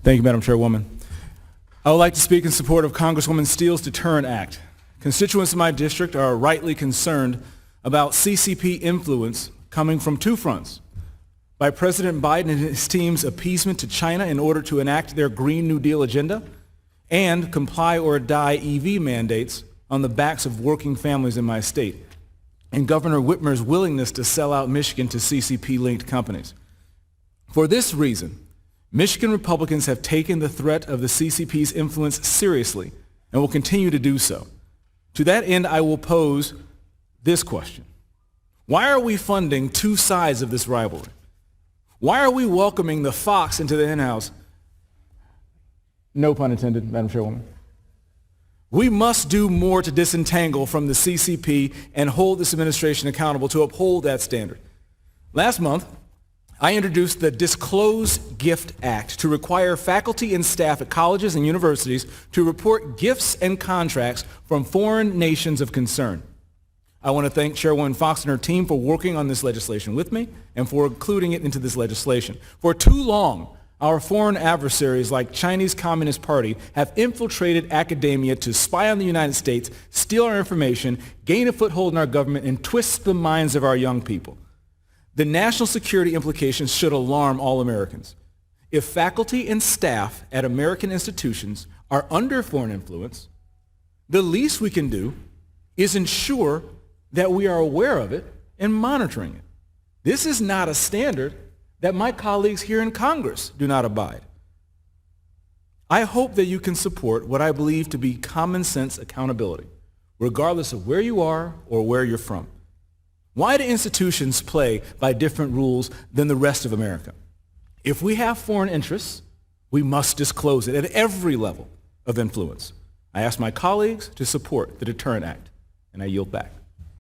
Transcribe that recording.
Thank you, Madam Chairwoman. I would like to speak in support of Congresswoman Steele's Deterrent Act. Constituents in my district are rightly concerned about CCP influence coming from two fronts: by President Biden and his team's appeasement to China in order to enact their Green New Deal agenda, and comply or die EV mandates on the backs of working families in my state, and Governor Whitmer's willingness to sell out Michigan to CCP-linked companies. For this reason, Michigan Republicans have taken the threat of the CCP's influence seriously and will continue to do so. To that end, I will pose this question: why are we funding two sides of this rivalry? Why are we welcoming the fox into the henhouse? No pun intended, Madam Chairwoman. We must do more to disentangle from the CCP and hold this administration accountable to uphold that standard. Last month, I introduced the Disclose Gift Act to require faculty and staff at colleges and universities to report gifts and contracts from foreign nations of concern. I want to thank Chairwoman Fox and her team for working on this legislation with me and for including it into this legislation. For too long, our foreign adversaries like Chinese Communist Party have infiltrated academia to spy on the United States, steal our information, gain a foothold in our government, and twist the minds of our young people. The national security implications should alarm all Americans. If faculty and staff at American institutions are under foreign influence, the least we can do is ensure that we are aware of it and monitoring it. This is not a standard that my colleagues here in Congress do not abide. I hope that you can support what I believe to be common sense accountability, regardless of where you are or where you're from. Why do institutions play by different rules than the rest of America? If we have foreign interests, we must disclose it at every level of influence. I ask my colleagues to support the Deterrent Act, and I yield back.